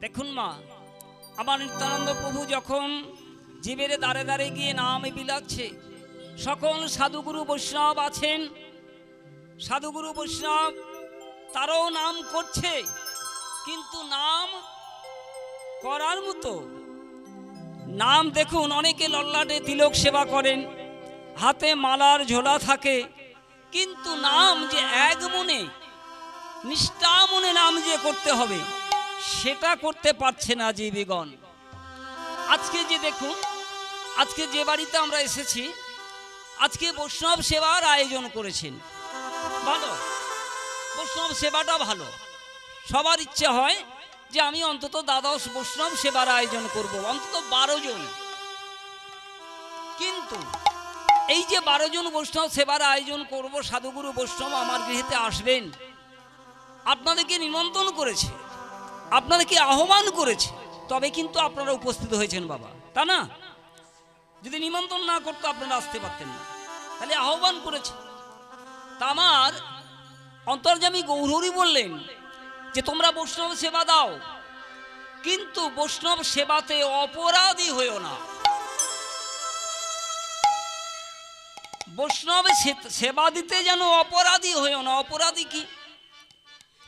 দেখুন মা, আমার নিত্যানন্দ প্রভু যখন জীবের দ্বারে দ্বারে গিয়ে নাম বিলাচ্ছে, সকল সাধুগুরু বৈষ্ণব আছেন, সাধুগুরু বৈষ্ণব তারাও নাম করছে, কিন্তু নাম করার মতো নাম দেখুন, অনেকে লল্লাটে তিলক সেবা করেন, হাতে মালার ঝোলা থাকে, কিন্তু নাম যে এক মনে নিষ্ঠা মনে নাম যে করতে হবে সেটা করতে পারছে না জীবিগণ। আজকে যে দেখুন, আজকে যে বাড়িতে আমরা এসেছি, আজকে বৈষ্ণব সেবার আয়োজন করেছেন, ভালো, বৈষ্ণব সেবাটা ভালো। সবার ইচ্ছে হয় যে আমি অন্তত দ্বাদশ বৈষ্ণব সেবার আয়োজন করব, অন্তত 12 জন। কিন্তু এই যে 12 জন বৈষ্ণব সেবার আয়োজন করব, সাধুগুরু বৈষ্ণব আমার গৃহেতে আসবেন, আপনাদেরকে নিমন্ত্রণ করেছে, আপনাদেরকে আহ্বান করেছে, তবে কিন্তু আপনারা উপস্থিত হয়েছেন বাবা, তা না? যদি নিমন্ত্রণ না করতো আপনারা আসতে পারতেন না, তাহলে আহ্বান করেছে। তা আমার অন্তর্যামী গৌরহরি বললেন যে তোমরা বৈষ্ণব সেবা দাও, কিন্তু বৈষ্ণব সেবাতে অপরাধী হইও না। বৈষ্ণব সেবা দিতে যেন অপরাধী হইও না। অপরাধী কি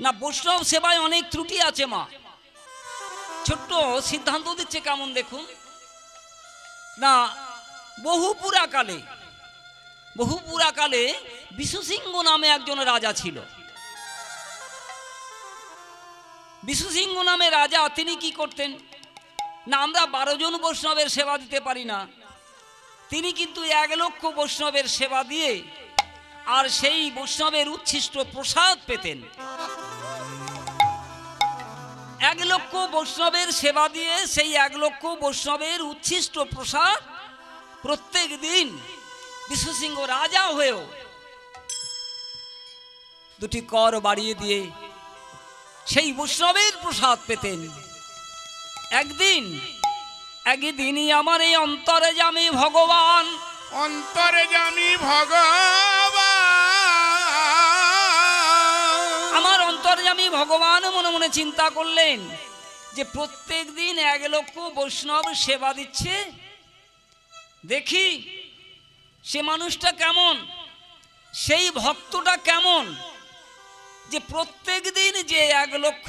না, বৈষ্ণব সেবায় অনেক ত্রুটি আছে মা। ছোট্ট সিদ্ধান্ত দিচ্ছে কেমন দেখুন না, বহু পুরাকালে বিশুসিংহ নামে একজন রাজা ছিল। বিশুসিংহ নামে রাজা, তিনি কি করতেন না, আমরা 12 জন বৈষ্ণবের সেবা দিতে পারি না, তিনি কিন্তু 1 লক্ষ বৈষ্ণবের সেবা দিয়ে আর সেই বৈষ্ণবের উচ্ছিষ্ট প্রসাদ পেতেন। 1 লক্ষ বৈষ্ণবের সেবা দিয়ে সেই 1 লক্ষ বৈষ্ণবের উচ্ছিষ্ট প্রসাদ প্রত্যেক দিন বিশ্বসিংহ রাজা হয়েও 2টি কর বাড়িয়ে দিয়ে সেই বৈষ্ণবের প্রসাদ পেতেন। একদিনই আমার এই অন্তরে জামি ভগবান, আমার অন্তর্যামী ভগবান মনে মনে চিন্তা করলেন যে প্রত্যেক দিন 1 লক্ষ বৈষ্ণব সেবা দিচ্ছে, দেখি সে মানুষটা কেমন, সেই ভক্তটা কেমন, যে প্রত্যেক দিন যে 1 লক্ষ,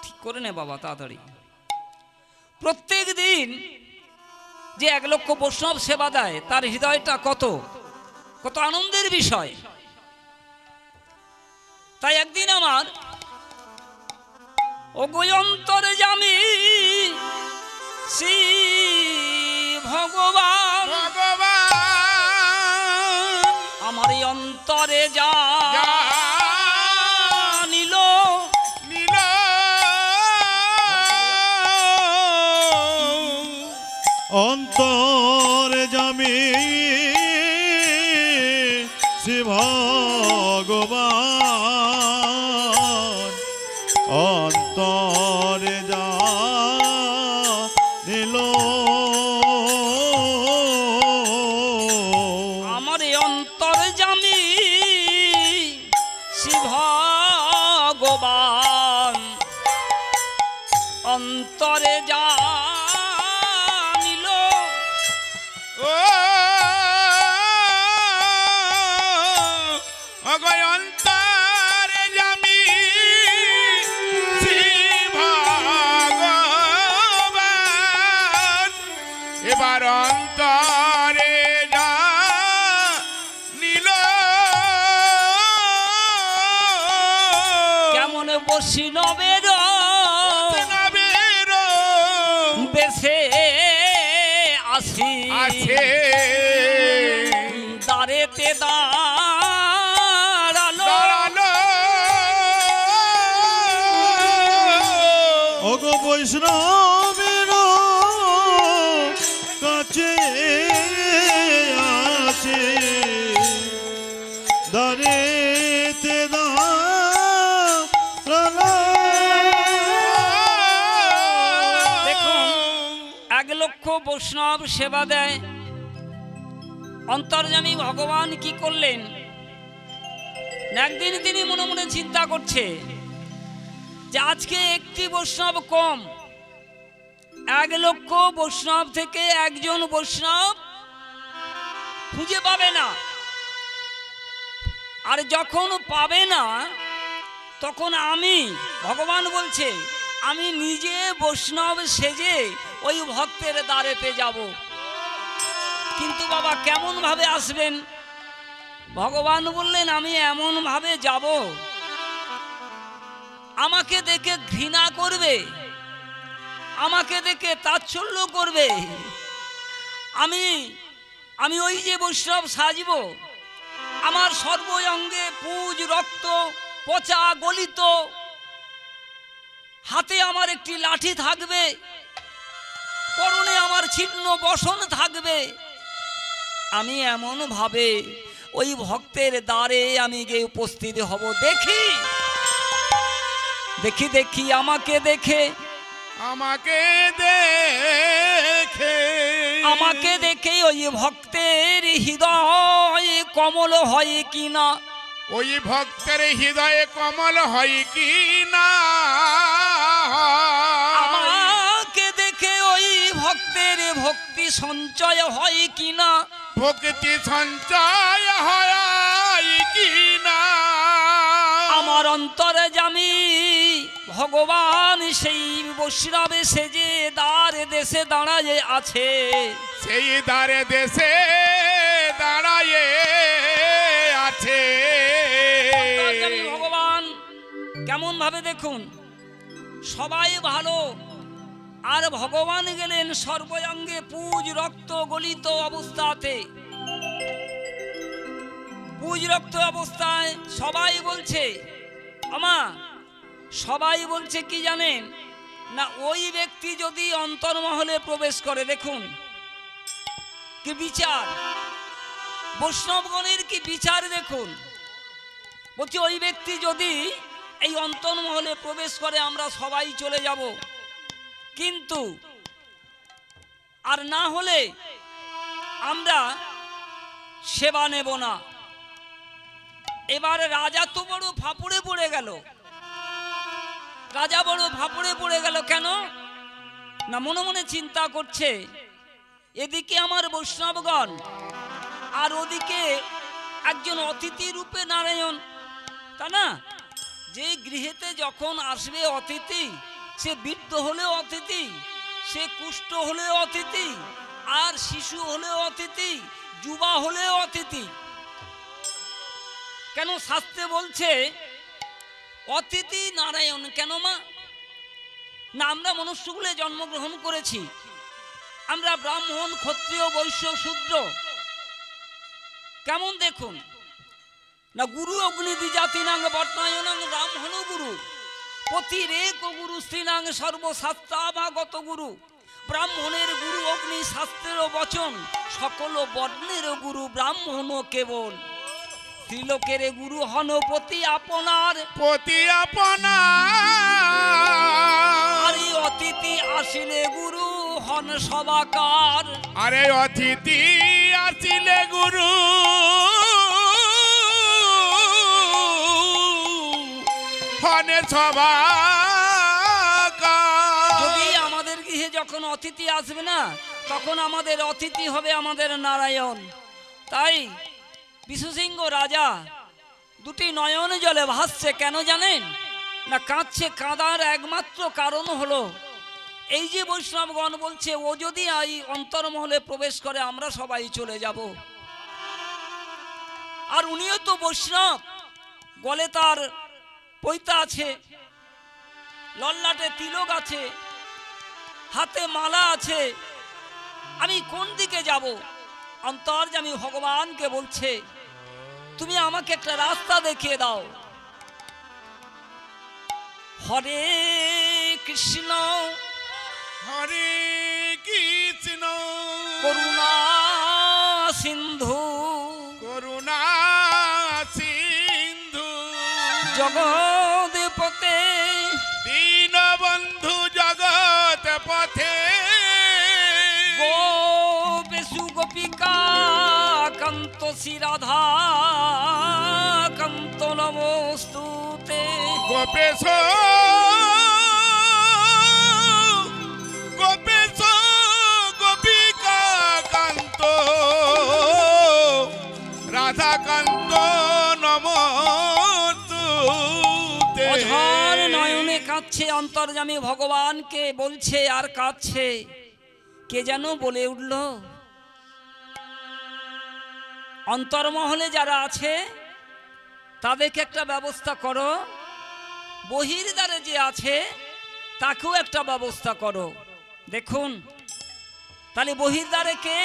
ঠিক করে নে বাবা তাড়াতাড়ি, প্রত্যেক দিন যে 1 লক্ষ বৈষ্ণব সেবা দেয়, তার হৃদয়টা কত আনন্দের বিষয়। তাই একদিন আমার অন্তরে জামি শ্রী ভগবান আমার এই অন্তরে যা নিল অন্তরে জামি শ্রী ভগবান অন্তরে যা নিল আমার অন্তরে জামি শ্রী ভগবান অন্তরে যা নিল অন্তরে জামি শ্রী ভগবান এবার অন্তরে যা নিল। কেমন বৈষ্ণবের বেশে আসি আছে দাঁড়েতে দাঁড়ালো ওগো বৈষ্ণবের কাছে আছে দাঁড়েতে দাঁড়ালো। দেখুন 1 লক্ষ বৈষ্ণব সেবা দেয়, অন্তর্যামী ভগবান কি করলেন একদিন তিনি মনে মনে চিন্তা করছে যে আজকে একটি বৈষ্ণব কম, 1,00,000 বৈষ্ণব থেকে একজন বৈষ্ণব খুঁজে পাবে না। আর যখন পাবে না তখন আমি, ভগবান বলছে, আমি নিজে বৈষ্ণব সেজে ওই ভক্তের দ্বারেতে যাব। কিন্তু বাবা কেমন ভাবে আসবেন? ভগবান বললেন, আমি এমন ভাবে যাব আমাকে দেখে ঘৃণা করবে, আমাকে দেখে তাচ্ছল্য করবে। আমি ওই যে বৈষ্ণব সাজব, আমার সর্বঙ্গে পুজ রক্ত পচা গলিত, হাতে আমার একটি লাঠি থাকবে, পরনে আমার ছিন্ন বসন থাকবে। আমি এমন ভাবে ওই ভক্তের দ্বারে আমি গিয়ে উপস্থিত হব। দেখি দেখি দেখি আমাকে দেখে, আমাকে দেখে, আমাকে দেখে ওই ভক্তের হৃদয় কমল হয় কিনা, ওই ভক্তের হৃদয়ে কমল হয় কি না, আমাকে দেখে ওই ভক্তের ভক্তি সঞ্চয় হয় কিনা, ভক্তি সঞ্চয় হয় কি না, আমার অন্তরে জামি ভগবান সেই বৈষ্ণবে সেজে দ্বারে দেশে দাঁড়ায় আছে, সেই দ্বারে দেশে দাঁড়ায়ে আছে। অন্তর্যামী ভগবান কেমন ভাবে দেখুন, সবাই ভালো আর ভগবান গেলেন সর্বঙ্গে পুজ রক্ত গলিত অবস্থাতে। পুজ রক্ত অবস্থায় সবাই বলছে, আমা সবাই বলছে কি জানেন না, ওই ব্যক্তি যদি অন্তর্মহলে প্রবেশ করে, দেখুন কি বিচার, বৈষ্ণবগণের কি বিচার দেখুন। বলছি ওই ব্যক্তি যদি এই অন্তর্মহলে প্রবেশ করে আমরা সবাই চলে যাব, কিন্তু আর না হলে আমরা সেবা নেব না। এবারে রাজা তো বড় ফাঁপড়ে পড়ে গেল, রাজা বড় ফাঁপড়ে পড়ে গেল। কেন না, মনে মনে চিন্তা করছে, এদিকে আমার বৈষ্ণবগণ আর ওদিকে একজন অতিথি রূপে নারায়ণ, তা না? যে গৃহেতে যখন আসবে অতিথি, সে বৃদ্ধ হলেও অতিথি, সে কুষ্ঠ হলেও অতিথি, আর শিশু হলেও অতিথি, যুবা হলেও অতিথি। কেন শাস্ত্রে বলছে অতিথি নারায়ণ? কেন মা? না, আমরা মনুষ্যকুলে জন্মগ্রহণ করেছি, আমরা ব্রাহ্মণ ক্ষত্রিয় বৈশ্য শূদ্র। কেমন দেখুন না, গুরু অগ্নি দ্বিজাতিনাং বর্ণায়নাং ব্রাহ্মণ গুরু পতিরেক গুরু শ্রীনাং সর্বশাস্ত্রাভাগত গুরু। ব্রাহ্মণের গুরু অগ্নি, শাস্ত্রের বচন, সকল বর্ণের গুরু ব্রাহ্মণ কেবল। ত্রিলোকের গুরু হন পতি আপনার, পতি আপনার। আরে অতিথি আসিলে গুরু হন সবাকার। আরে অতিথি আসিলে গুরু হনে সবাকার। যদি আমাদের গৃহে যখন অতিথি আসবে না, তখন আমাদের অতিথি হবে আমাদের নারায়ণ। তাই বিশ্বসিংহ রাজা দুটি নয়ন জলে ভাসছে। কেন জানেন না, কাঁদছে। কাঁদার একমাত্র কারণ হলো এই যে বৈষ্ণবগণ বলছে ও যদি এই অন্তর্মহলে প্রবেশ করে আমরা সবাই চলে যাব। আর উনিও তো বৈষ্ণব, গলে তার পৈতা আছে, লল্লাটে তিলক আছে, হাতে মালা আছে, আমি কোন দিকে যাব? অন্তর্যামী ভগবানকে বলছে, তুমি আমাকে একটা রাস্তা দেখিয়ে দাও। হরে কৃষ্ণ হরে কৃষ্ণ করুণা সিন্ধু করুণা সিন্ধু জগৎপতে দীনবন্ধু জগৎ পথে গোপেশু গোপিকা কান্ত শ্রী রাধা কান্ত নমস্তুতে। গোপেশ গোপেশ গোপিকা কান্ত রাধাকান্ত নমস্তুতে। অঝর নয়নে কাঁদছে, অন্তর্যামী ভগবানকে বলছে আর কাঁদছে। কে যেন বলে উঠল, অন্তর্মহলে যারা আছে তাদেরকে একটা ব্যবস্থা করো, বহির্দ্বারে যে আছে তাকেও একটা ব্যবস্থা করো। দেখুন তাহলে বহির্দ্বারে কে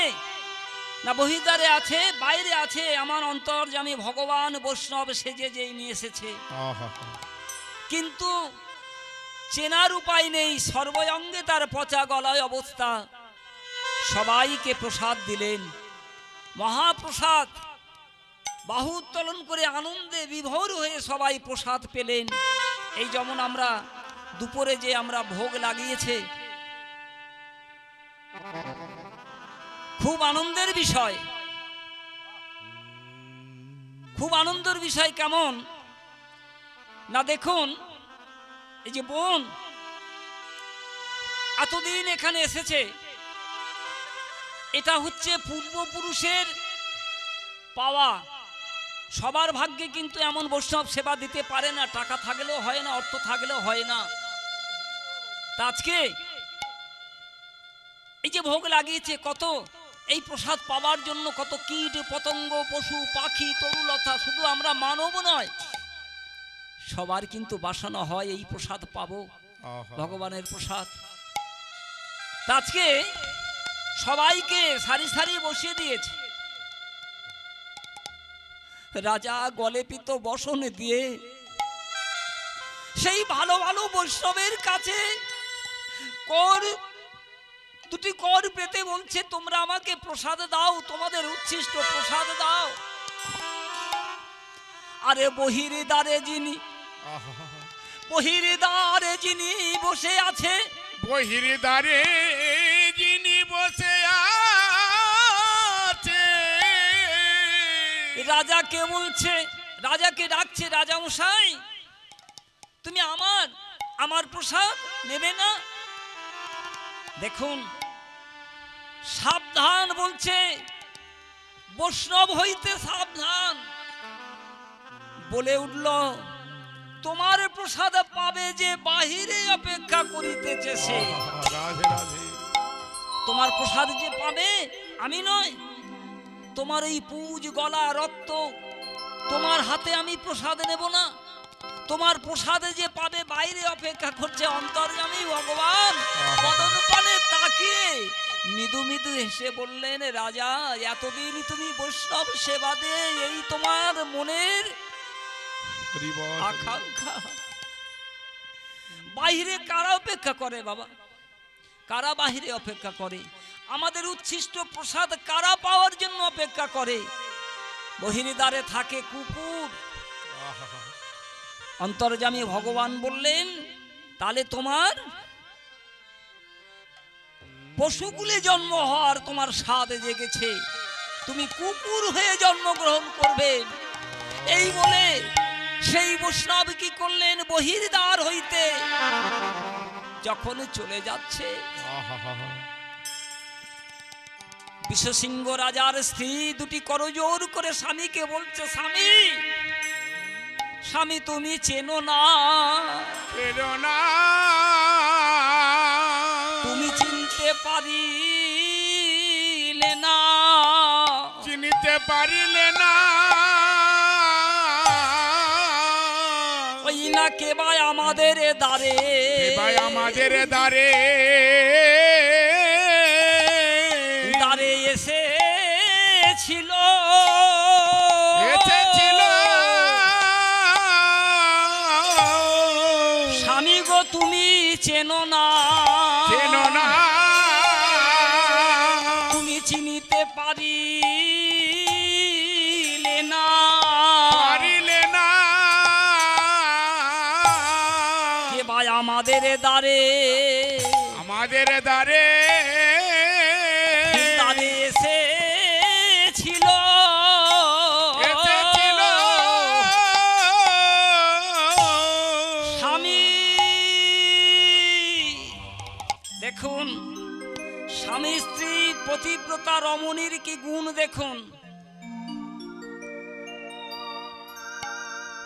না, বহির্দ্বারে আছে, বাইরে আছে আমার অন্তর্যামী ভগবান বৈষ্ণব সেজে যেই নিয়ে এসেছে, কিন্তু চেনার উপায় নেই, সর্বঙ্গে তার পচা গলায় অবস্থা। সবাইকে প্রসাদ দিলেন, মহাপ্রসাদ, বাহু উত্তোলন করে আনন্দে বিভোর হয়ে সবাই প্রসাদ পেলেন। এই যেমন আমরা দুপুরে যে আমরা ভোগ লাগিয়েছে, খুব আনন্দের বিষয়, খুব আনন্দের বিষয়। কেমন না, দেখুন এই যে বোন এতদিন এখানে এসেছে, এটা হচ্ছে পূর্বপুরুষের পাওয়া। সবার ভাগ্যে কিন্তু এমন বৈষ্ণব সেবা দিতে পারে না, টাকা থাকলেও হয় না, অর্থ থাকলেও হয় না। তা আজকে এই যে ভোগ লাগিয়েছে, কত এই প্রসাদ পাওয়ার জন্য কত কীট পতঙ্গ, পশু পাখি, তরুলতা, শুধু আমরা মানব নয়, সবার কিন্তু বাসনা হয় এই প্রসাদ পাবো, ভগবানের প্রসাদ। তা আজকে সবাইকে সারি সারি বসিয়ে দিয়েছে। রাজা গলেপিত বসন দিয়ে সেই ভালো ভালো বৈষ্ণবের কাছে দুটি কর পেতে বলছে, তোমরা আমাকে প্রসাদ দাও, তোমাদের উচ্ছিষ্ট প্রসাদ দাও। আরে বহির্দ্বারে যিনি বসে আছে, বহির্দ্বারে যিনি বসে আছে, রাজাকে বলছে, রাজাকে ডাকছে, রাজা মশাই তুমি আমার প্রসাদ নেবে না? দেখুন সাবধান বলছে, বৈষ্ণব হইতে সাবধান। বলে উঠল, তোমার প্রসাদ পাবে যে বাহিরে অপেক্ষা করিতেছে সে। রাধে রাধে। তোমার প্রসাদ যে পাবে আমি নয়, তোমার এই পুজ গলা রক্ত, তোমার হাতে আমি প্রসাদ নেব না। তোমার প্রসাদে যে পাবে বাইরে অপেক্ষা করছে অন্তর্যামী ভগবান। বদন পানে তাকিয়ে মৃদু মৃদু হেসে বললেন, রাজা এতদিন তুমি বৈষ্ণব সেবা দে, এই তোমার মনের আকাঙ্ক্ষা। বাহিরে কারা অপেক্ষা করে বাবা, কারা বাহিরে অপেক্ষা করে? আমাদের উচ্ছিষ্ট প্রসাদ কারা পাওয়ার জন্য অপেক্ষা করে? বহির্দ্বারে থাকে কুকুর। অন্তর্যামী ভগবান বললেন, তাহলে তোমার পশুকুলে জন্ম হওয়ার তোমার স্বাদ জেগেছে, তুমি কুকুর হয়ে জন্মগ্রহণ করবে। এই বলে সেই বৈষ্ণব কি করলেন, বহির্দ্বার হইতে যখন চলে যাচ্ছে, বিশ্বসিংহ রাজার স্ত্রী দুটি করজোর করে স্বামীকে বলছে, স্বামী স্বামী তুমি চেনো না, তুমি চিনতে পারিলে না, চিনতে পারিলে না, ওই না কে ভাই আমাদের দ্বারে, ভাই আমাদের দ্বারে দ্বারে এসেছিল, স্বামী গো তুমি চেনো না, চেনো না, তুমি চিনিতে পারিলে না, পারিলে না, কে ভাই আমাদের দ্বারে, আমাদের দ্বারে দ্বারে এসেছিল, স্বামী স্ত্রী পতিব্রতা রমণীর কি গুণ দেখুন।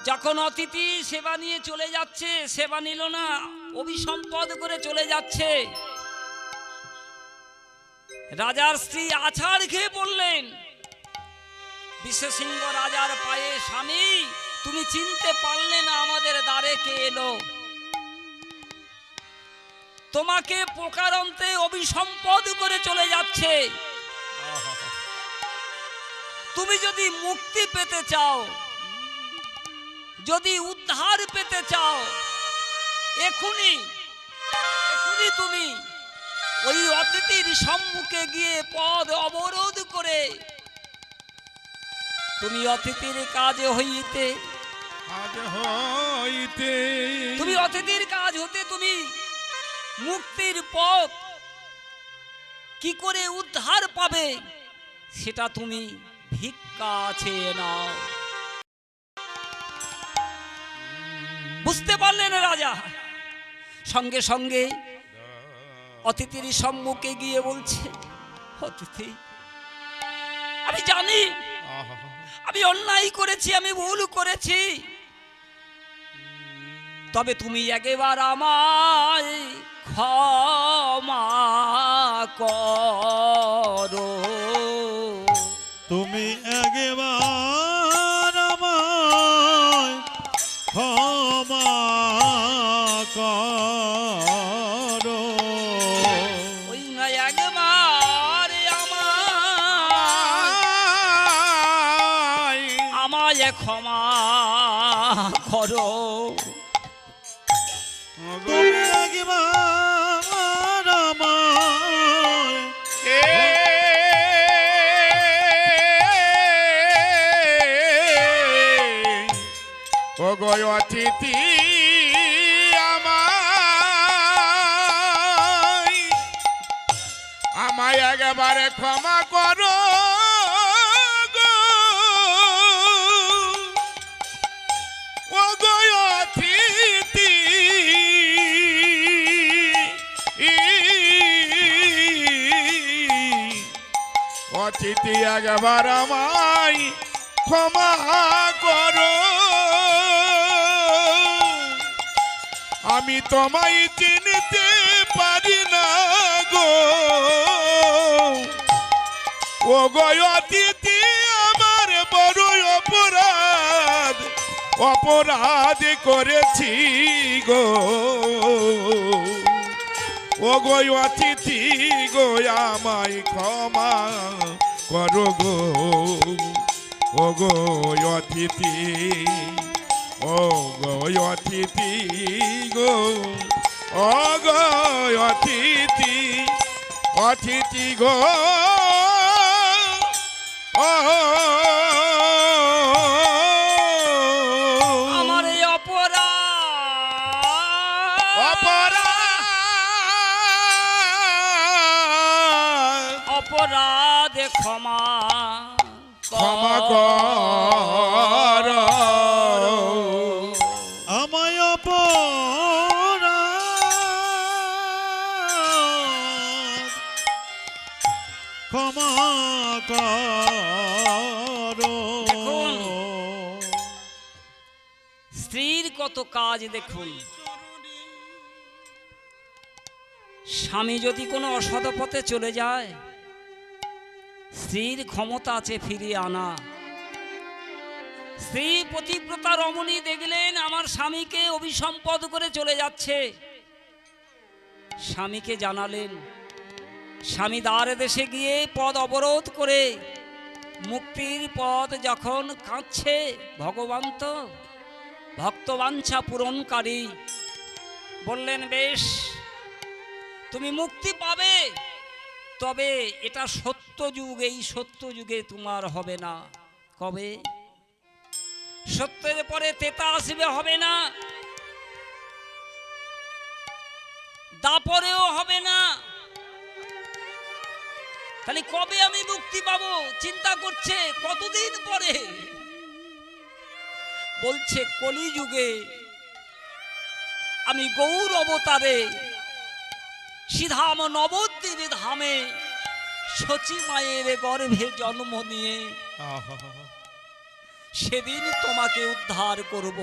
যখন অতিথি সেবা নিয়ে চলে যাচ্ছে, সেবা নিল না, অভিসম্পদ করে চলে যাচ্ছে, রাজার স্ত্রী আছাড় খেয়ে পড়লেন। বিশ্বসিংহ রাজার পায়ে, স্বামী তুমি চিনতে পারলে না আমাদের দ্বারে কে এলো? তোমাকে প্রকারান্তে অভিসম্পদ করে চলে যাচ্ছে। তুমি যদি মুক্তি পেতে চাও, যদি উদ্ধার পেতে চাও, এখুনি তুমি ওই অতিথির সম্মুখে গিয়ে পদ অবরোধ করে তুমি অতিথির কাজ হইতে, তুমি অতিথির কাজ হতে তুমি মুক্তির পথ কি করে উদ্ধার পাবে সেটা তুমি ভিক্ষা চেয়ে নাও। বুঝতে পারলেন রাজা? সঙ্গে সঙ্গে অতিথির সম্মুখে গিয়ে বলছে, অতিথি আমি জানি আমি অন্যায় করেছি, আমি ভুল করেছি, তবে তুমি একবার আমায় ক্ষমা করো। তুমি একবার আমায় ক্ষমা করো। ওই না একবার আমায় ক্ষমা করো। তুমি একবার আমায় ও গো অতিথি আমায় একবারে ক্ষমা করো গো। ও গো অতিথি অতিথি একবার আমায় ক্ষমা করো। আমি তোমায় চিনতে পারি না গো। ও গো অতিথি আমার বড় অপরাধ করেছি গো। ও গো অতিথি গো আমায় ক্ষমা করো গো। ও গো অতিথি, ও গো অতিথি গো, ও গো অতিথি, অতিথি গো। আমার এই অপরাধে ক্ষমা কর। আমায় অপরাধ ক্ষমা করো। স্ত্রীর কত কাজ দেখুন। স্বামী যদি কোনো অসৎ পথে চলে যায়, স্ত্রীর ক্ষমতা আছে ফিরিয়ে আনা। স্ত্রী পতিব্রতা রমণী দেখলেন আমার স্বামীকে অভিসম্পদ করে চলে যাচ্ছে, স্বামীকে জানালেন। স্বামী দ্বার দেশে গিয়ে পদ অবরোধ করে মুক্তির পথ যখন কাঁদছে, ভগবান তো ভক্তবাঞ্ছা পূরণকারী, বললেন বেশ তুমি মুক্তি পাবে, তবে এটা সত্য যুগ, এই সত্য যুগে তোমার হবে না। কবে? সত্যের পরে তেতা আসবে, হবে না। দাপরেও হবে না। তাহলে কবে আমি মুক্তি পাবো? চিন্তা করছে কতদিন পরে। বলছে কলিযুগে আমি গৌর অবতারে শ্রীধাম নবদ্বীপ ধামে সচি মায়ের গর্ভে জন্ম নিয়ে আহা সেদিন তোমাকে উদ্ধার করব,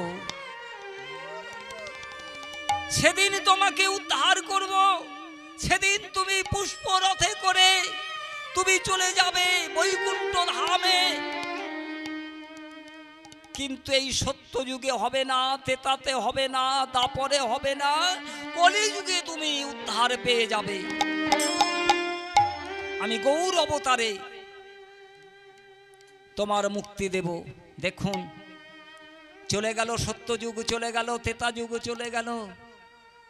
সেদিন তোমাকে উদ্ধার করব। সেদিন তুমি পুষ্পরথে করে তুমি চলে যাবে বৈকুণ্ঠ ধামে। কিন্তু এই সত্য যুগে হবে না, তেতাতে হবে না, দাপরে হবে না, কলিযুগে তুমি উদ্ধার পেয়ে যাবে। আমি গৌর অবতারে তোমার মুক্তি দেব। দেখুন, চলে গেল সত্যযুগ, চলে গেল তেতা যুগ, চলে গেল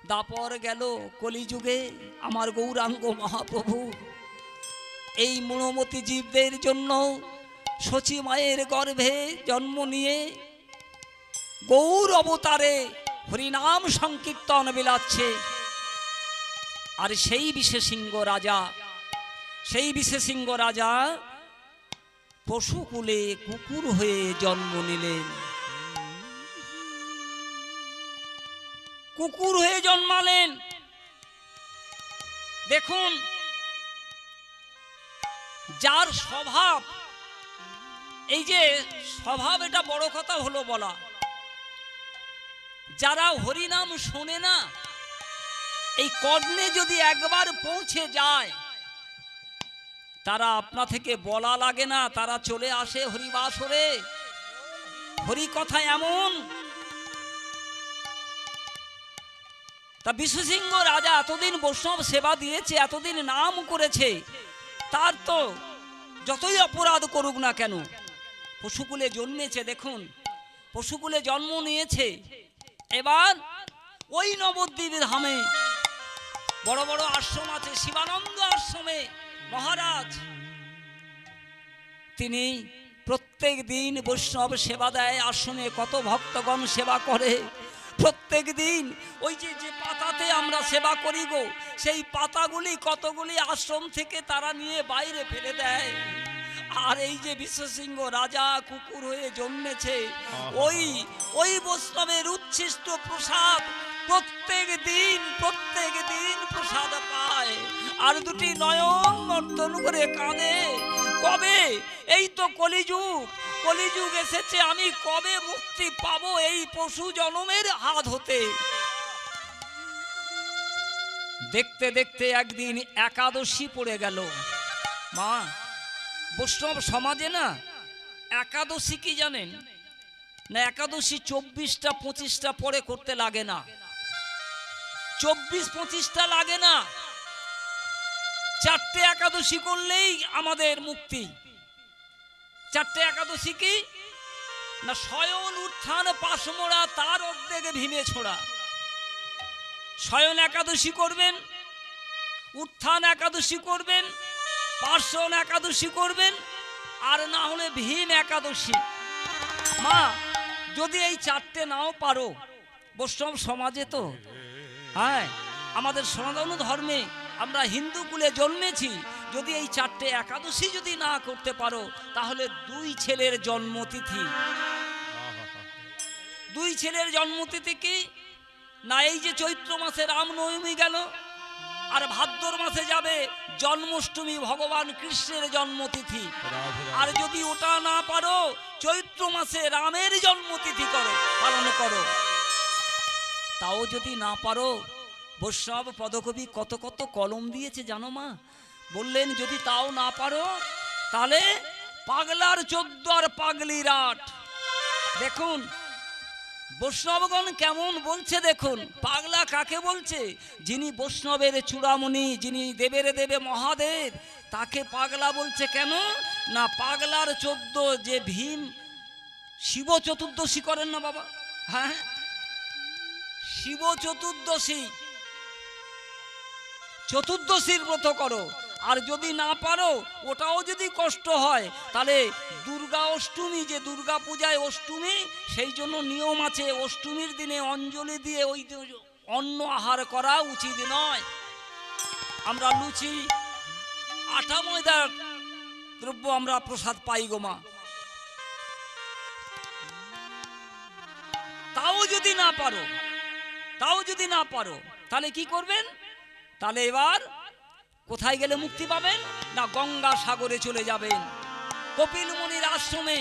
দাপর, গেল কলিযুগে আমার গৌরাঙ্গ মহাপ্রভু এই মনোমতি জীবদের জন্য সচি মায়ের গর্ভে জন্ম নিয়ে গৌর অবতারে হরিনাম সংকীর্তন বিলাচ্ছে। আর সেই বিশেষিঙ্গ রাজা, সেই বিশেষিঙ্গ রাজা পশুকুলে কুকুর হয়ে জন্ম নিলেন, কুকুর হয়ে জন্মালেন। দেখুন, যার স্বভাব, এই যে স্বভাব, এটা বড় কথা হলো বলা। যারা হরিনাম শোনে না, এই কর্ণে যদি একবার পৌঁছে যায়, তারা আপনা থেকে বলা লাগে না, তারা চলে আসে হরিবাসরে। হরি কথা এমন। তা বিশ্বসিংহ রাজা এতদিন বৈষ্ণব সেবা দিয়েছে, এতদিন নাম করেছে, তার তো যতই অপরাধ করুক না কেন পশুকুলে জন্মেছে। দেখুন, পশুকুলে জন্ম নিয়েছে। এবার ওই নবদ্বীপ ধামে বড় বড় আশ্রম আছে, শিবানন্দ আশ্রমে মহারাজ তিনি প্রত্যেক দিন বৈষ্ণব সেবা দেয়। আশ্রমে কত ভক্তগণ সেবা করে প্রত্যেক দিন। ওই যে যে পাতাতে আমরা সেবা করি গো, সেই পাতাগুলি কতগুলি আশ্রম থেকে তারা নিয়ে বাইরে ফেলে দেয়। আর এই যে বিশ্বসিংহ রাজা কুকুর হয়ে জন্মেছে, ওই বৈষ্ণবের উচ্ছিষ্ট প্রসাদ প্রত্যেক দিন প্রসাদ পায়। আর দুটি নয়ন নর্তন করে কাঁদে, কবে এই তো কলিযুগ এসেছে, আমি কবে মুক্তি পাবো এই পশু জনমের হাত হতে। দেখতে দেখতে একদিন একাদশী পড়ে গেল। মা, বৈষ্ণব সমাজে না একাদশী কি জানেন না? একাদশী 24টা 25টা পরে করতে লাগে না, 24-25টা লাগে না। 4টে একাদশী করলেই আমাদের মুক্তি। 4টে একাদশী কি না? শয়ন, উত্থান, পাশমোড়া, তার অর্ধেকে ভীমে ছোড়া। শয়ন একাদশী করবেন, উত্থান একাদশী করবেন, পার্শ্বন একাদশী করবেন, আর না হলে ভীম একাদশী। মা, যদি এই 4টে নাও পারো, বৈষ্ণব সমাজে তো, হ্যাঁ, আমাদের সনাতন ধর্মে আমরা হিন্দু কুলে জন্মেছি, যদি এই 4টে একাদশী যদি না করতে পারো, তাহলে 2 ছেলের জন্মতিথি। 2 ছেলের জন্মতিথি কি না? এই যে চৈত্র মাসে রামনবমী গেল, আর ভাদ্র মাসে যাবে জন্মাষ্টমী, ভগবান কৃষ্ণের জন্মতিথি। আর যদি ওটা না পারো, চৈত্র মাসে রামের জন্মতিথি পালন করো। তাও যদি না পারো, বৈষ্ণব পদকবি কত কত কলম দিয়েছে জানো মা? বললেন যদি তাও না পারো, তাহলে পাগলার 14 আর পাগলির 8। দেখুন বৈষ্ণবগণ কেমন বলছে, দেখুন পাগলা কাকে বলছে? যিনি বৈষ্ণবের চূড়ামণি, যিনি দেবের দেবে মহাদেব, তাকে পাগলা বলছে। কেন না? পাগলার 14 যে ভীম শিব চতুর্দশী করেন না বাবা? হ্যাঁ, শিব চতুর্দশীর ব্রত করো। আর যদি না পারো, ওটাও যদি কষ্ট হয়, তাহলে দুর্গা অষ্টমী, যে দুর্গা পূজায় অষ্টমী, সেই জন্য নিয়ম আছে, অষ্টমীর দিনে অঞ্জলি দিয়ে ওই অন্ন আহার করা উচিত নয়। আমরা লুচি, আটা ময়দার দ্রব্য আমরা প্রসাদ পাই গো মা। তাও যদি না পারো, তাহলে কি করবেন? তাহলে এবার কোথায় গেলে মুক্তি পাবেন? না গঙ্গা সাগরে চলে যাবেন। কপিল মুনির আশ্রমে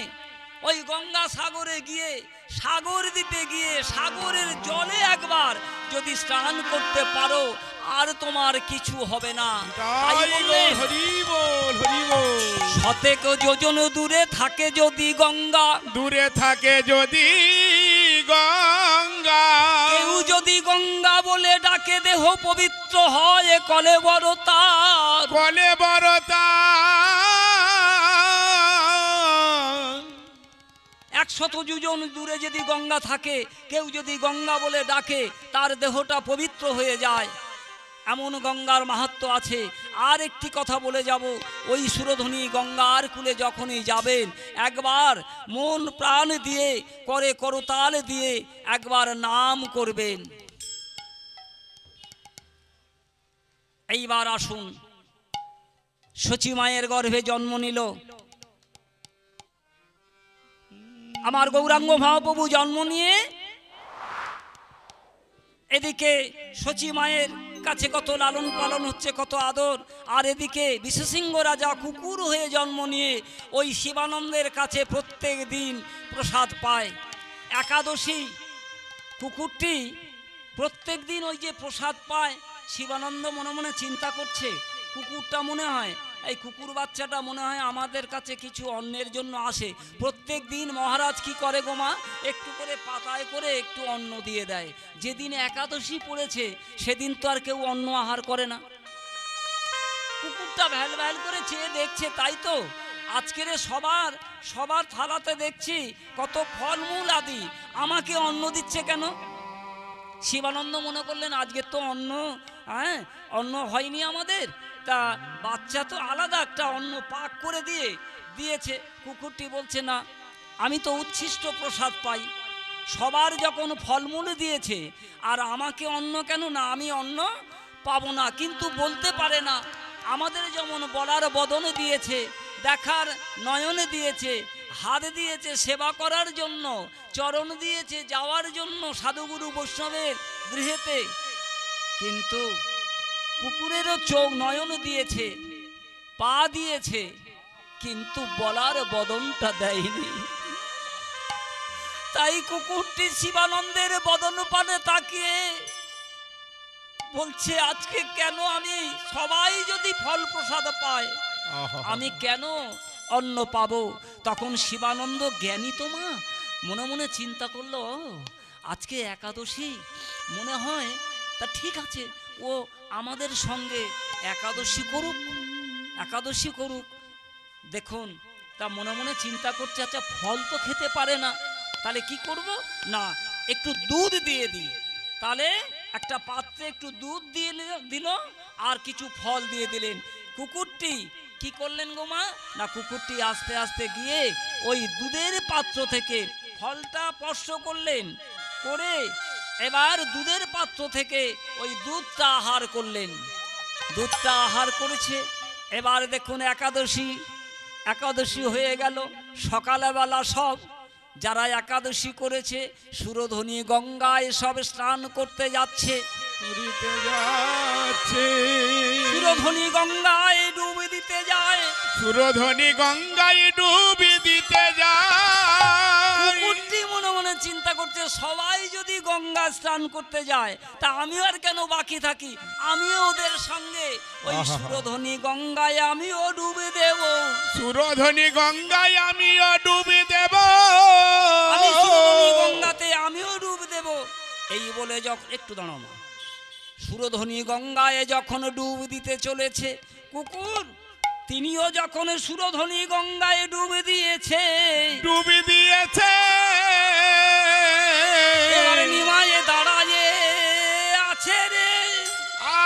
ওই গঙ্গা সাগরে গিয়ে, সাগর দ্বীপে গিয়ে সাগরের জলে একবার যদি স্নান করতে পারো আর তোমার কিছু হবে না। তাই বললেন, হরি বল হরি বল। শতেক যোজন দূরে থাকে যদি গঙ্গা, দূরে থাকে যদি গঙ্গা, কেউ যদি গঙ্গা বলে ডাকে দেহ পবিত্র হয় কলেবরতার। কলেবরতা 100 যোজন দূরে যদি গঙ্গা থাকে, কেউ যদি গঙ্গা বলে ডাকে তার দেহটা পবিত্র হয়ে যায়। এমন গঙ্গার মাহাত্ম্য আছে। আর একটি কথা বলে যাব, ওই সুরধ্বনি গঙ্গার কূলে যখনই যাবেন একবার মন প্রাণ দিয়ে করে করতাল দিয়ে একবার নাম করবেন। এইবার আসুন, সচী মায়ের গর্ভে জন্ম নিল আমার গৌরাঙ্গ মহাপ্রভু। জন্ম নিয়ে এদিকে সচী মায়ের কাছে কত লালন পালন হচ্ছে, কত আদর। আর এদিকে বিশ্বসিংহ রাজা কুকুর হয়ে জন্ম নিয়ে ওই শিবানন্দের কাছে প্রত্যেক দিন প্রসাদ পায়। একাদশী কুকুরটি প্রত্যেক দিন ওই যে প্রসাদ পায়, শিবানন্দ মনে মনে চিন্তা করছে, কুকুরটা মনে হয়, এই কুকুর বাচ্চাটা মনে হয় আমাদের কাছে কিছু অন্নের জন্য আসে। প্রত্যেক দিন মহারাজ কি করে গোমা, একটু করে পাতায় করে একটু অন্ন দিয়ে দেয়। যেদিন একাদশী পড়েছে সেদিন তো আর কেউ অন্ন আহার করে না। কুকুরটা ভ্যাল ভ্যাল করে চেয়ে দেখছে, তাই তো আজকের সবার থালাতে দেখছি কত ফলমূল আদি, আমাকে অন্ন দিচ্ছে কেন? শিবানন্দ মনে করলেন আজকে তো অন্ন হয়নি আমাদের, তা বাচ্চা তো আলাদা একটা অন্ন পাক করে দিয়েছে। কুকুরটি বলছে না, আমি তো উচ্ছিষ্ট প্রসাদ পাই, সবার যখন ফলমূল দিয়েছে আর আমাকে অন্ন কেন? না, আমি অন্ন পাবো না। কিন্তু বলতে পারে না। আমাদের যেমন বলার বদন দিয়েছে, দেখার নয়ন দিয়েছে, হাত দিয়েছে সেবা করার জন্য, চরণ দিয়েছে যাওয়ার জন্য সাধুগুরু বৈষ্ণবের গৃহেতে, কিন্তু কুকুরেরও চোখ নয়ন দিয়েছে, পা দিয়েছে, কিন্তু বলার বদনটা দেয়নি। তাই কুকুরটি শিবানন্দের বদন পানে তাকিয়ে বলছে, আজকে কেন আমি, সবাই যদি ফল প্রসাদ পায় আমি কেন অন্ন পাবো? তখন শিবানন্দ জ্ঞানী তো মা মনে মনে চিন্তা করলো, আজকে একাদশী মনে হয়, তা ঠিক আছে ও আমাদের সঙ্গে একাদশী করুক। দেখুন, তা মনে মনে চিন্তা করছে, আচ্ছা ফল তো খেতে পারে না, তাহলে কি করব না, একটু দুধ দিয়ে দিই। তাহলে একটা পাত্রে একটু দুধ দিয়ে দিল আর কিছু ফল দিয়ে দিলেন। কুকুরটি কি করলেন গো মা, না কুকুরটি আস্তে আস্তে গিয়ে ওই দুধের পাত্র থেকে ফলটা স্পর্শ করলেন, করে এবার দুধের পাত্র থেকে ওই দুধটা আহার করলেন। দুধটা আহার করেছে। এবার দেখুন একাদশী হয়ে গেল। সকালবেলা সব যারা একাদশী করেছে সুরধ্বনি গঙ্গায় সব স্নান করতে যাচ্ছে, সুরধ্বনি গঙ্গায় ডুব দিতে যায়, সুরধ্বনি গঙ্গায় ডুবি দিতে যায়। কুকুরটি মনে মনে চিন্তা করছে, সবাই যদি গঙ্গা স্নান করতে যায় তা আমিও আর কেন বাকি থাকি, আমিও ওদের সঙ্গে ওই সুরধ্বনি গঙ্গায় আমিও ডুবে দেব, সুরধ্বনি গঙ্গায় আমিও ডুবি দেব, আমি সুরধ্বনি গঙ্গাতে আমিও ডুব দেব। এই বলে যখন একটু দাঁড়াও না, সুরধ্বনি গঙ্গায় যখন ডুব দিতে চলেছে কুকুর, তিনিও যখন সুরধ্বনি গঙ্গায় ডুবে দিয়েছে, এবারে নিমায়ে দাঁড়ায়ে আছে রে,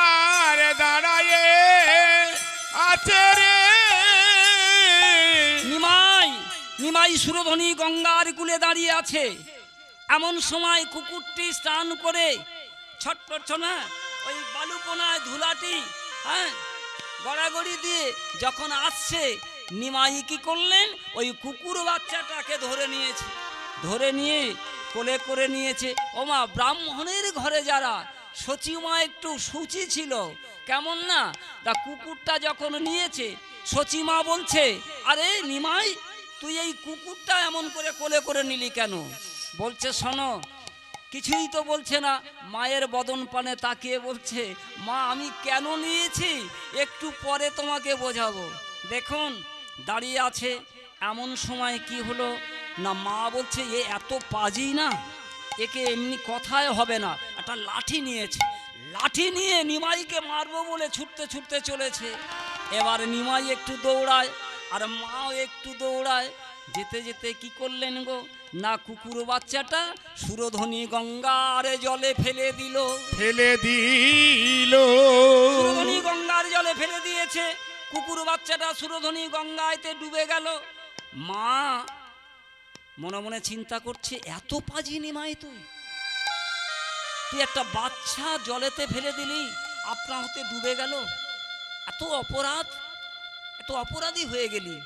আর দাঁড়ায়ে আছে রে। নিমাই সুরধ্বনি গঙ্গার কূলে দাঁড়িয়ে আছে। এমন সময় কুকুরটি স্নান করে ছটপট না ওই বালুকোনায় ধুলাটি গড়াগড়ি দিয়ে যখন আসছে, নিমাই কি করলেন, ওই কুকুর বাচ্চাটাকে ধরে নিয়ে কোলে করে নিয়েছে। ওমা ব্রাহ্মণের ঘরে যারা সচিমা একটু সূচি ছিল, কেমন না? তা কুকুরটা যখন নিয়েছে, সচিমা বলছে, আরে নিমাই, তুই এই কুকুরটা এমন করে কোলে করে নিলি কেন? বলছে, শোনো, কিছুই তো বলছে না। মায়ের বদন পানে তাকিয়ে বলছে, মা আমি কেন নিয়েছি একটু পরে তোমাকে বোঝাবো। দেখুন দাঁড়িয়ে আছে, এমন সময় কি হলো না, মা বলছে এ এত পাজি না, একে এমনি কথায় হবে না, একটা লাঠি নিয়েছে, লাঠি নিয়ে নিমাইকে মারবো বলে ছুটতে ছুটতে চলেছে। এবার নিমাই একটু দৌড়ায় আর মাও একটু দৌড়ায়। যেতে যেতে কি করলেন গো না, কুকুর বাচ্চাটা সুরধনী গঙ্গার জলে ফেলে দিল। সুরধনী গঙ্গার জলে ফেলে দিয়েছে। কুকুর বাচ্চাটা সুরধনী গঙ্গায়তে ডুবে গেল। মা মনে মনে চিন্তা করছে, এত পাজি নিমাই, তুই একটা বাচ্চা জলেতে ফেলে দিলি, আপনা হতে ডুবে গেল, এত অপরাধ, এত অপরাধী হয়ে গেলি।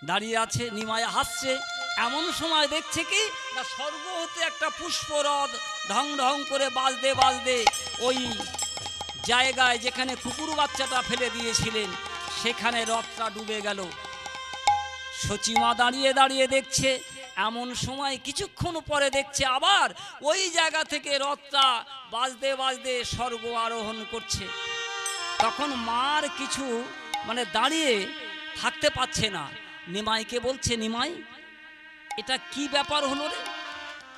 দাঁড়িয়ে আছে, নিমাই হাসছে। এমন সময় দেখছে কি না, স্বর্গ হতে একটা পুষ্পরথ ঢং ঢং করে বাজতে বাজতে ওই জায়গায় যেখানে কুকুর বাচ্চাটা ফেলে দিয়েছিলেন সেখানে রথটা ডুবে গেল। সচিমা দাঁড়িয়ে দাঁড়িয়ে দেখছে। এমন সময় কিছুক্ষণ পরে দেখছে আবার ওই জায়গা থেকে রথটা বাজতে বাজতে স্বর্গ আরোহণ করছে। তখন মার কিছু দাঁড়িয়ে থাকতে পারছে না, নিমাইকে বলছে, নিমাই এটা কি ব্যাপার হলো রে?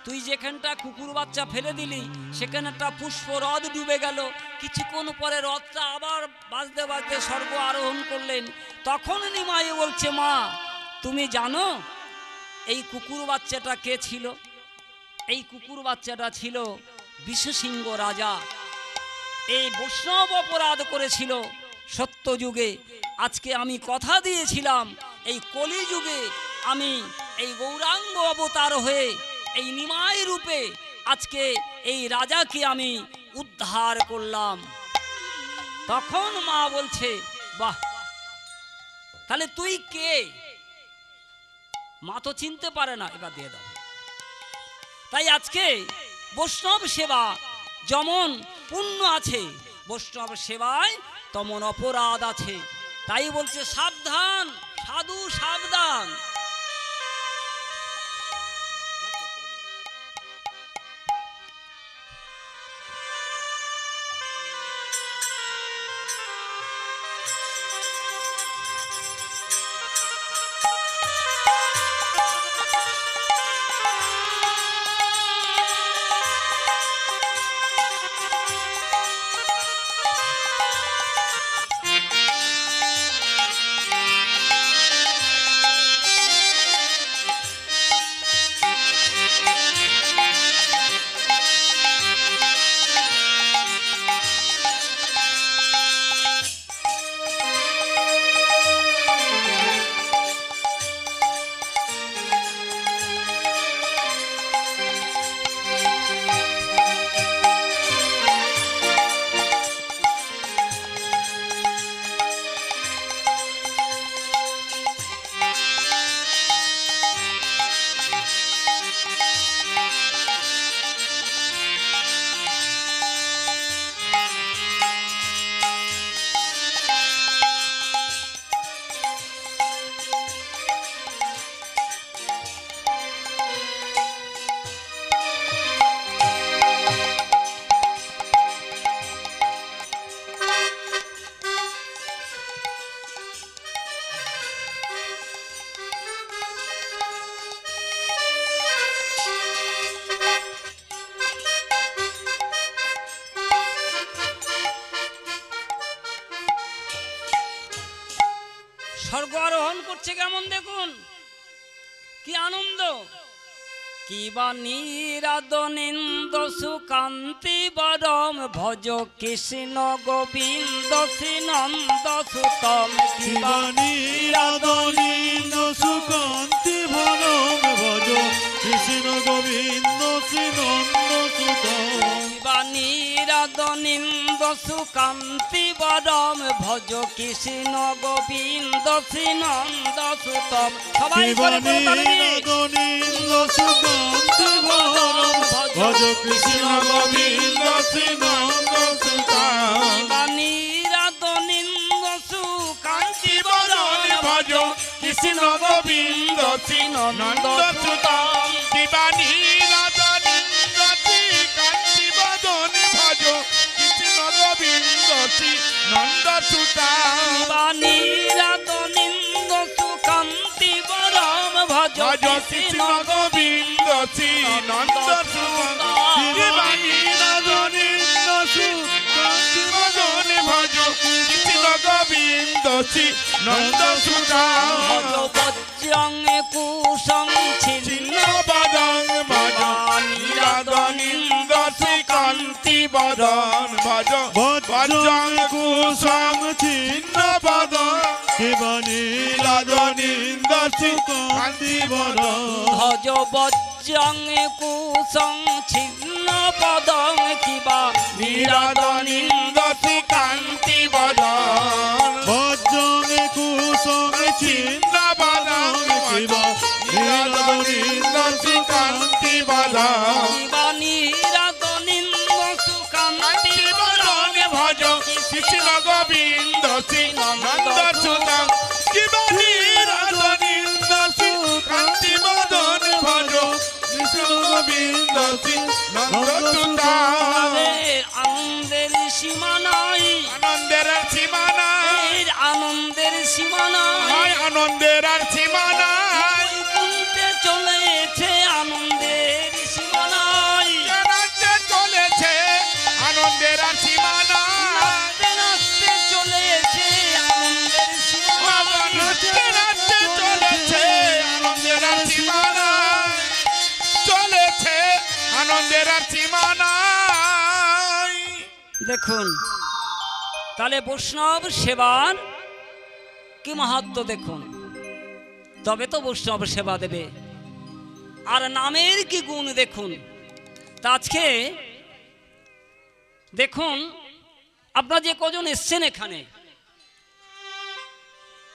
তুই যেখানটা কুকুর বাচ্চা ফেলে দিলি সেখানে একটা পুষ্প রথ ডুবে গেল, কিছুক্ষণ পরে রথটা আবার বাজতে বাজতে স্বর্গ আরোহণ করলেন। তখন নিমাই বলছে, মা তুমি জানো এই কুকুর বাচ্চাটা কে ছিল? এই কুকুর বাচ্চাটা ছিল বিষসিংহ রাজা। এই বৈষ্ণব অপরাধ করেছিল সত্য যুগে। আজকে আমি কথা দিয়েছিলাম এই কলি যুগে আমি এই গৌরাঙ্গ অবতার হয়ে এই নিমাই রূপে আজকে এই রাজাকে আমি উদ্ধার করলাম। তখন মা বলছে, বাহ, তাহলে তুই কে? মা তো চিনতে পারে না, এবার দিয়ে দাও। তাই আজকে বৈষ্ণব সেবা যেমন পুণ্য আছে, বৈষ্ণব সেবায় তেমন অপরাধ আছে। তাই বলছে, সাবধান সাধু সাবধান। স্বর্গ আরোহণ করছে কেমন দেখুন, কি আনন্দ। কিবা নিরাদনিন্দ সুকান্তি বরম ভজ কৃষ্ণ গোবিন্দ শ্রীনন্দ সুতম। কিবা নিরাদনিন্দ সুকান্তি বরম ভজ কৃষ্ণ গোবিন্দ শ্রীনন্দ সুতম। কিবা নিরাদনিন্দ সুকান্তি বরম ভজ কৃষ্ণ গোবিন্দ শ্রীনন্দ সুতম। সবাই নিরাদনিন্দ সুকান্তি বরম ভজ কৃষ্ণ গোবিন্দ শ্রীনন্দ সুতম। কৃষ্ণ গোবিন্দ শ্রী নন্দ সুতম শিবা নীরাধা নিন্দতি কান্তি বদন ভজ কৃষ্ণ গোবিন্দ শ্রী নন্দ সুতম বাণীরাত নিন্দ সুকান্তি বরম ভজ ভজ কৃষ্ণ গোবিন্দ শ্রী নন্দ সুতম শিবা নীরাধা নিন্দতি কান্তি বদন ভজ কৃষ্ণ গোবিন্দ শ্রী নন্দ সুতম ভজ বজ্রং কুশং ছিন্ন বদন ভজ নীরাধনিন্দ শ্রীকান্তি বদন ভজ বজ্রং কুশং ছিন্ন বদন শিবা নীলাধনিন্দ সুকান্তি বরম ভজ বজ্রং কুশং ছিন্ন পদং কিবা নীরাধনিন্দ শ্রীকান্তি বদন বজ্রং কুশং ছিন্ন বদন শিবা নীরাধনিন্দ শ্রীকান্তি বদন কিবা নীরাত নিন্দ সুকান্তি বদন ভজ কৃষ্ণ গোবিন্দ শ্রী নন্দ সুতম শিবা নীরাধনিন্দ শ্রীকান্তি বদন ভজ কৃষ্ণ গোবিন্দ শ্রী নন্দ সুতম আনন্দের সীমা নাই আনন্দের আর সীমা নাই আনন্দের সীমা নাই আনন্দের আর সীমা নাই বৈকুণ্ঠে চলেছে আনন্দের সীমা নাই রাজ্যে চলেছে আনন্দের আর সীমা নাই নাচতে নাচতে চলেছে আনন্দের সীমা নাই নাচতে নাচতে চলেছে আনন্দের আর সীমা নাই চলেছে আনন্দের আর সীমা নাই দেখুন তাহলে বৈষ্ণব সেবার কি মাহাত্ম দেখুন, তবে তো বৈষ্ণব সেবা দেবে। আর নামের কি গুণ দেখুন। তা আজকে দেখুন আপনারা যে কজন এসছেন এখানে,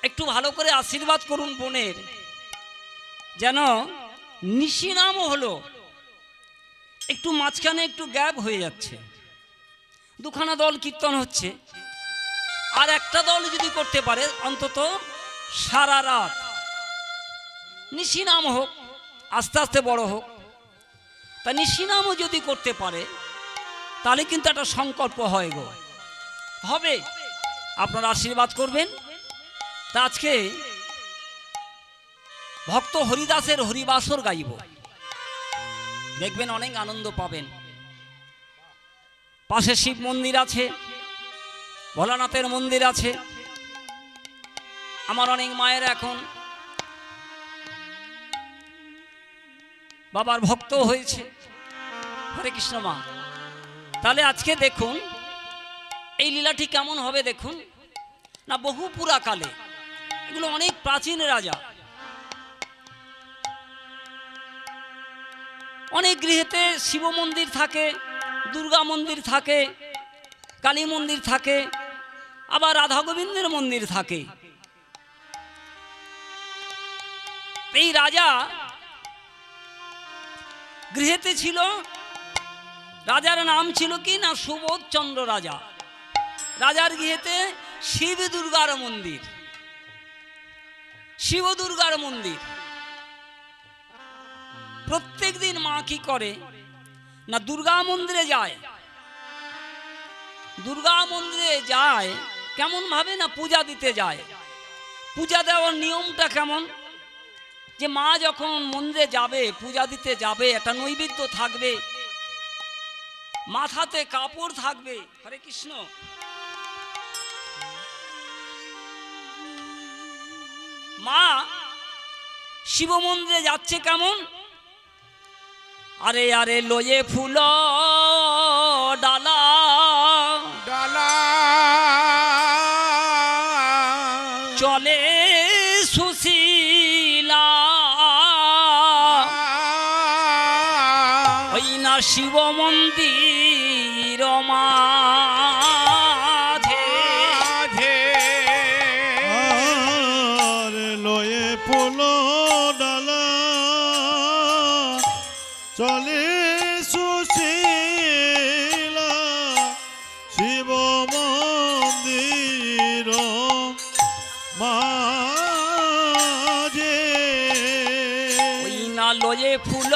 একটু ভালো করে আশীর্বাদ করুন বোনের, যেন নিশি নামও হলো একটু মাঝখানে একটু গ্যাপ হয়ে যাচ্ছে। দুখানা দল কীর্তন হচ্ছে, আর একটা দল যদি করতে পারে অন্তত সারা রাত নিশি নাম হোক, আস্তে আস্তে বড় হোক, তা নিশি নামও যদি করতে পারে তাহলে কিন্তু একটা সংকল্প হয় গো, হবে। আপনারা আশীর্বাদ করবেন। তা আজকে ভক্ত হরিদাসের হরিবাসর গাইব, দেখবেন অনেক আনন্দ পাবেন। পাশে শিব মন্দির আছে, ভোলানাথের মন্দির আছে। আমার অনেক মায়ের এখন বাবার ভক্ত হয়েছে। হরে কৃষ্ণ মা। তাহলে আজকে দেখুন এই লীলাটি কেমন হবে দেখুন না। বহু পুরাকালে, এগুলো অনেক প্রাচীন রাজা, অনেক গৃহেতে শিব মন্দির থাকে, দুর্গা মন্দির থাকে, কালী মন্দির থাকে, আবার রাধা গোবিন্দের মন্দির থাকে। এই রাজা গৃহেতে ছিল, রাজার নাম ছিল কি না সুবোধ চন্দ্র রাজা। রাজার গৃহেতে শিব দুর্গার মন্দির, শিব দুর্গার মন্দির। প্রত্যেক দিন মা কি করে না দুর্গা মন্দিরে যায়। দুর্গা মন্দিরে যায় কেমন ভাবে না পূজা দিতে যায়। পূজা দেওয়ার নিয়মটা কেমন, যে মা যখন মন্দিরে যাবে পূজা দিতে যাবে, একটা নৈবেদ্য থাকবে, মাথাতে কাপড় থাকবে। হরে কৃষ্ণ। মা শিব মন্দিরে যাচ্ছে কেমন, আরে আরে লয়ে ফুল ডালা ডালা চলে সুশীলা, ওই না শিব মন্দির মাঝে। আর লয়ে ফুল ডালা চলে সুশীলা, শিব মন্দির মাঝে। ফুল